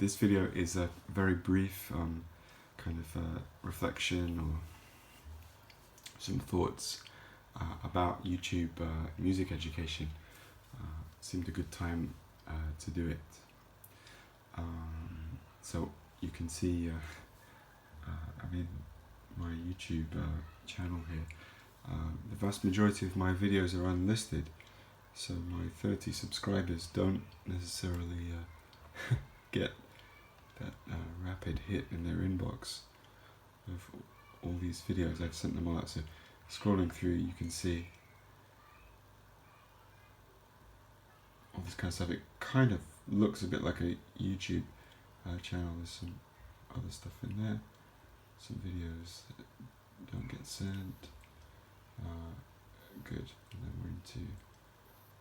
This video is a very brief kind of reflection or some thoughts about YouTube music education. Seemed a good time to do it. So you can see I'm in my YouTube channel here. The vast majority of my videos are unlisted, so my 30 subscribers don't necessarily get that rapid hit in their inbox of all these videos. I've sent them all out, so scrolling through you can see all this kind of stuff. It kind of looks a bit like a YouTube channel. There's some other stuff in there, some videos that don't get sent. Good, and then we're into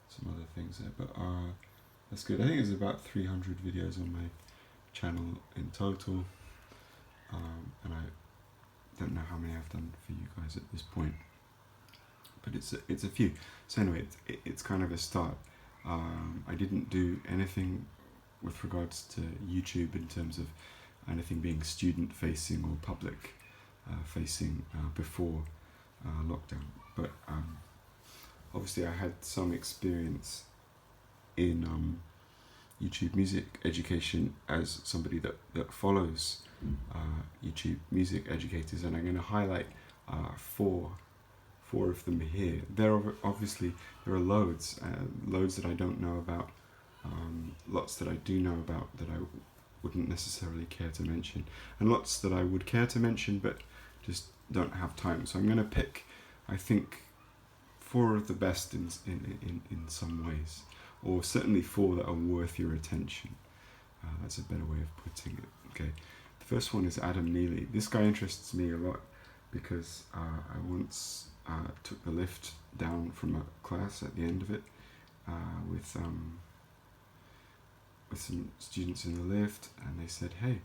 some other things there, but that's good. I think there's about 300 videos on my channel in total, and I don't know how many I've done for you guys at this point, but it's a few. So anyway, it's kind of a start. I didn't do anything with regards to YouTube in terms of anything being student facing or public facing before lockdown, but obviously I had some experience in YouTube music education as somebody that follows YouTube music educators, and I'm going to highlight four of them here. There are loads that I don't know about, lots that I do know about that I wouldn't necessarily care to mention, and lots that I would care to mention but just don't have time. So I'm going to pick, I think, 4 of the best in some ways, or certainly 4 that are worth your attention. That's a better way of putting it. Okay, the first one is Adam Neely. This guy interests me a lot because I once took the lift down from a class at the end of it with some students in the lift, and they said, "Hey,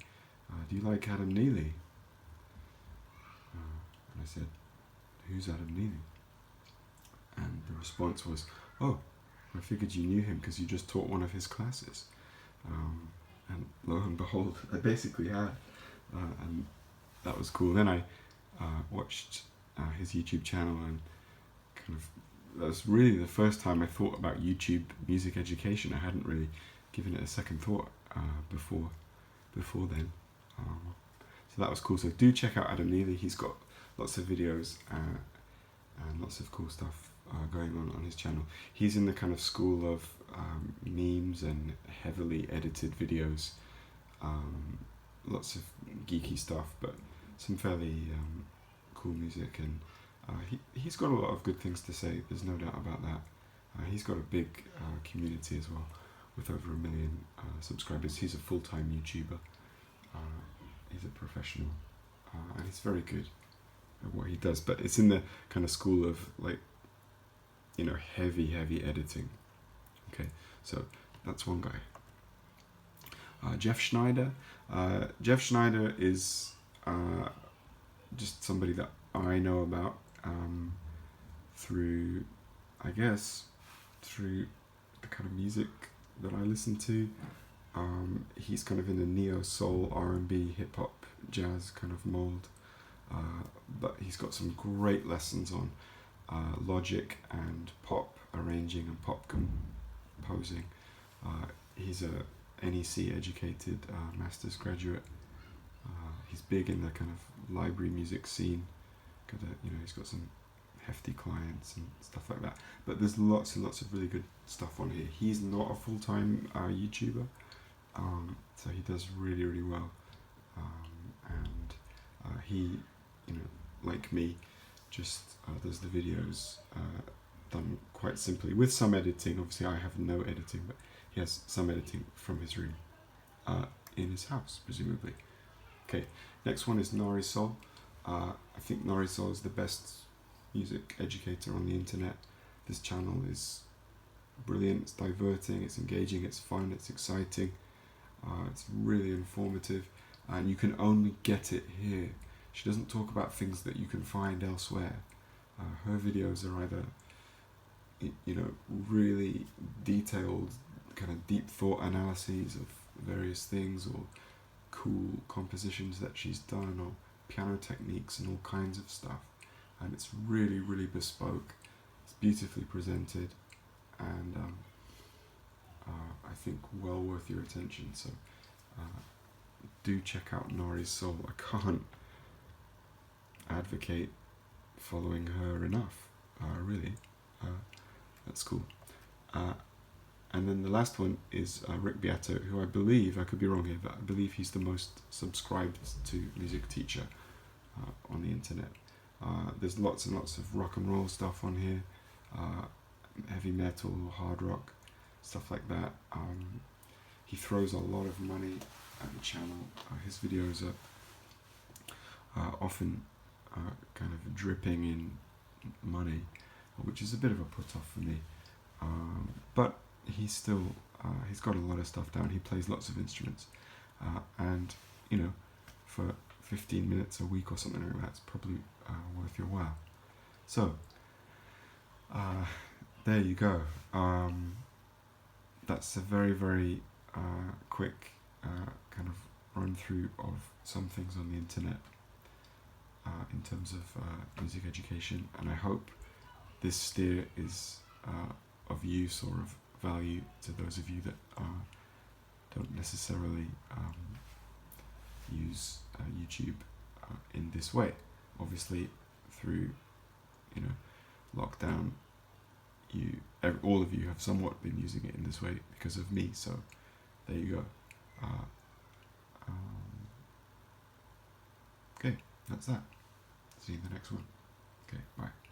do you like Adam Neely?" And I said, "Who's Adam Neely?" And the response was, "Oh, I figured you knew him because you just taught one of his classes." And lo and behold, I basically had, and that was cool. Then I watched his YouTube channel, and that was really the first time I thought about YouTube music education. I hadn't really given it a second thought before then. So that was cool. So do check out Adam Neely. He's got lots of videos and lots of cool stuff going on his channel. He's in the kind of school of memes and heavily edited videos, lots of geeky stuff, but some fairly cool music, and he's got a lot of good things to say, there's no doubt about that. He's got a big community as well, with over 1 million subscribers. He's a full-time YouTuber. He's a professional, and he's very good at what he does, but it's in the kind of school of, like, you know, heavy editing. Okay, so that's one guy. Jeff Schneider. Jeff Schneider is just somebody that I know about through the kind of music that I listen to. He's kind of in the neo soul, R&B, hip hop, jazz kind of mold, but he's got some great lessons on logic and pop arranging and pop composing. He's a NEC educated master's graduate. He's big in the kind of library music scene. He's got some hefty clients and stuff like that. But there's lots and lots of really good stuff on here. He's not a full-time YouTuber, so he does really well. And he, like me, just does the videos done quite simply with some editing. Obviously I have no editing, but he has some editing from his room in his house, presumably. Okay, next one is Nora Saul. I think Nora Saul is the best music educator on the internet. This channel is brilliant, it's diverting, it's engaging, it's fun, it's exciting, it's really informative, and you can only get it here. She doesn't talk about things that you can find elsewhere. Her videos are either really detailed, kind of deep thought analyses of various things, or cool compositions that she's done, or piano techniques and all kinds of stuff. And it's really, really bespoke. It's beautifully presented, and I think well worth your attention. So do check out Nora Saul. I can't advocate following her enough, really. That's cool. And then the last one is Rick Beato, who I believe, I could be wrong here, but I believe he's the most subscribed to music teacher on the internet. There's lots and lots of rock and roll stuff on here, heavy metal, hard rock, stuff like that. He throws a lot of money at the channel. His videos are often kind of dripping in money, which is a bit of a put-off for me. But he's still, he's got a lot of stuff down. He plays lots of instruments. And, you know, for 15 minutes a week or something like that, it's probably worth your while. So, there you go. That's a very, very quick kind of run through of some things on the internet in terms of music education, and I hope this steer is of use or of value to those of you that don't necessarily use YouTube in this way. Obviously, through lockdown, all of you have somewhat been using it in this way because of me. So there you go. Okay, that's that. See you in the next one. Okay, bye.